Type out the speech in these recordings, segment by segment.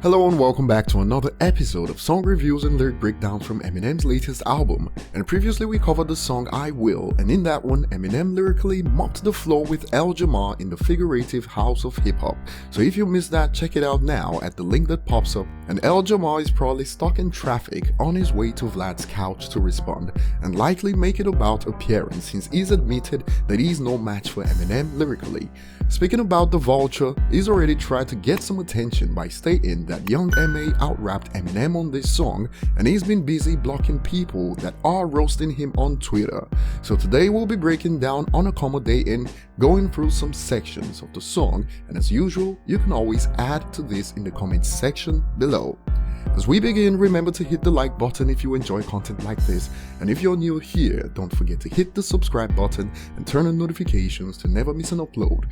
Hello and welcome back to another episode of song reviews and lyric breakdowns from Eminem's latest album. And previously we covered the song I Will, and in that one Eminem lyrically mopped the floor with El Jamar in the figurative house of hip hop. So if you missed that, check it out now at the link that pops up. And El Jamar is probably stuck in traffic on his way to Vlad's couch to respond, and likely make it about appearance since he's admitted that he's no match for Eminem lyrically. Speaking about the Vulture, he's already tried to get some attention by stating that Young M.A. out-rapped Eminem on this song, and he's been busy blocking people that are roasting him on Twitter. So today we'll be breaking down Unaccommodating, going through some sections of the song, and as usual, you can always add to this in the comments section below. As we begin, remember to hit the like button if you enjoy content like this, and if you're new here, don't forget to hit the subscribe button and turn on notifications to never miss an upload.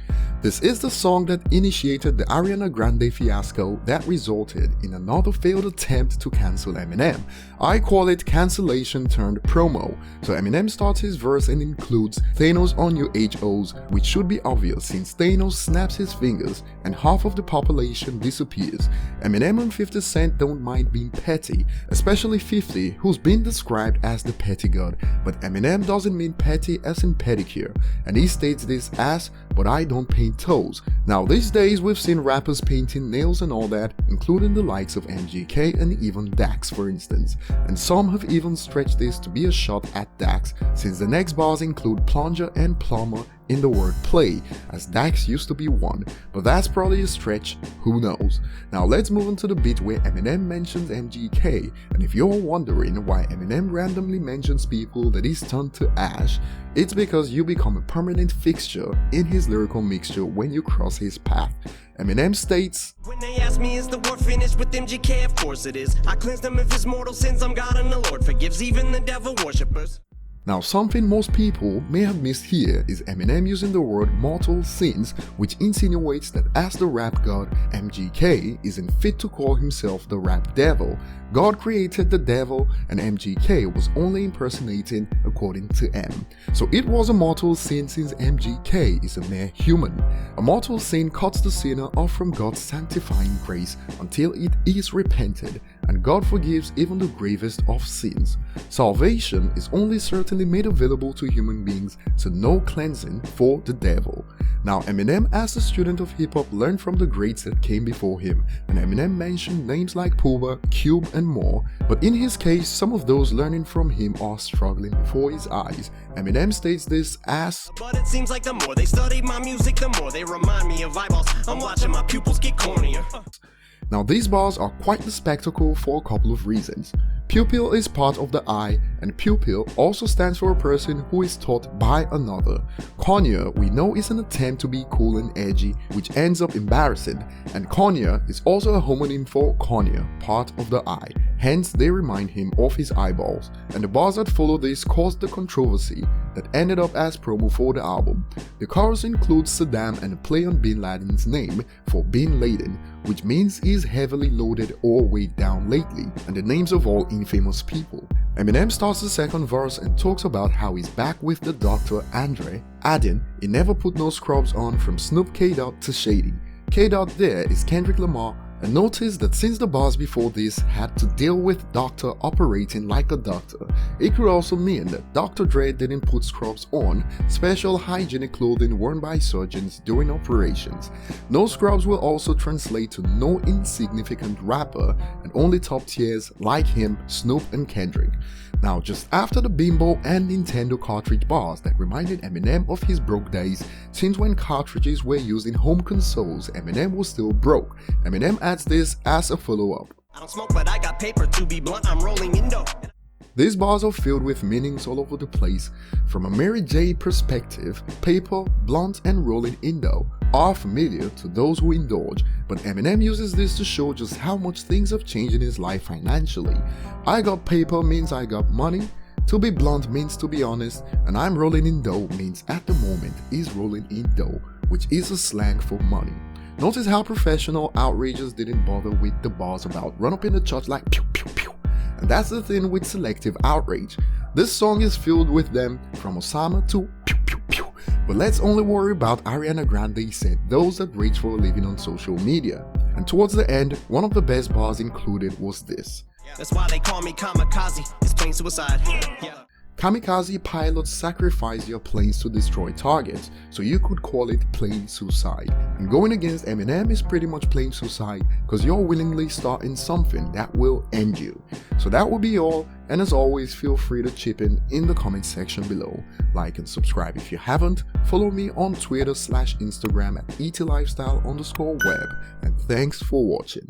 This is the song that initiated the Ariana Grande fiasco that resulted in another failed attempt to cancel Eminem. I call it cancellation turned promo. So Eminem starts his verse and includes Thanos on your HOs, which should be obvious since Thanos snaps his fingers and half of the population disappears. Eminem and 50 Cent don't mind being petty, especially 50, who's been described as the petty god, but Eminem doesn't mean petty as in pedicure, and he states this as, but I don't paint toes. Now these days we've seen rappers painting nails and all that, including the likes of MGK and even Dax for instance, and some have even stretched this to be a shot at Dax, since the next bars include plunger and plumber in the word play, as Dax used to be one, but that's probably a stretch, who knows. Now let's move on to the bit where Eminem mentions MGK, and if you're wondering why Eminem randomly mentions people that he's turned to ash, it's because you become a permanent fixture in his lyrical mixture when you cross his path. Eminem states, "When they ask me is the war finished with MGK, of course it is. I cleansed them of his mortal sins, I'm God and the Lord forgives even the devil worshippers." Now something most people may have missed here is Eminem using the word mortal sins, which insinuates that as the rap god, MGK isn't fit to call himself the rap devil. God created the devil and MGK was only impersonating according to M. So it was a mortal sin since MGK is a mere human. A mortal sin cuts the sinner off from God's sanctifying grace until it is repented, and God forgives even the gravest of sins. Salvation is only certainly made available to human beings, so no cleansing for the devil. Now Eminem, as a student of hip-hop, learned from the greats that came before him, and Eminem mentioned names like Puba, Cube and more, but in his case some of those learning from him are struggling before his eyes. Eminem states this as, "But it seems like the more they study my music, the more they remind me of eyeballs. I'm watching my pupils get cornier." Now these bars are quite the spectacle for a couple of reasons. Pupil is part of the eye, and pupil also stands for a person who is taught by another. Cornea we know is an attempt to be cool and edgy, which ends up embarrassing, and cornea is also a homonym for cornea, part of the eye, hence they remind him of his eyeballs, and the bars that follow this caused the controversy that ended up as promo for the album. The chorus includes Saddam and a play on Bin Laden's name for Bin Laden, which means he's heavily loaded or weighed down lately, and the names of all infamous people. Eminem starts the second verse and talks about how he's back with the Dr. Andre, adding, he never put no scrubs on from Snoop K-Dot to Shady. K-Dot there is Kendrick Lamar, and notice that since the bars before this had to deal with Doctor operating like a doctor, it could also mean that Dr. Dre didn't put scrubs on, special hygienic clothing worn by surgeons during operations. No scrubs will also translate to no insignificant rapper, and only top tiers like him, Snoop and Kendrick. Now just after the Bimbo and Nintendo cartridge bars that reminded Eminem of his broke days, since when cartridges were used in home consoles, Eminem was still broke. Eminem adds this as a follow-up. "I don't smoke but I got paper, to be blunt I'm rolling in dope." These bars are filled with meanings all over the place. From a Mary J perspective, paper, blunt and rolling indo are familiar to those who indulge, but Eminem uses this to show just how much things have changed in his life financially. I got paper means I got money, to be blunt means to be honest, and I'm rolling in dough means at the moment he's rolling in dough, which is a slang for money. Notice how professional Outrageous didn't bother with the bars about run up in the church like pew pew pew. And that's the thing with selective outrage. This song is filled with them from Osama to pew pew pew. But let's only worry about Ariana Grande said those that rage for a living on social media. And towards the end, one of the best bars included was this. That's why they call me Kamikaze. It's plain suicide. Yeah. Kamikaze pilots sacrifice your planes to destroy targets, so you could call it plain suicide. And going against Eminem is pretty much plain suicide because you're willingly starting something that will end you. So that will be all, and as always, feel free to chip in the comment section below. Like and subscribe if you haven't, follow me on Twitter/Instagram at ETLifestyle_web, and thanks for watching.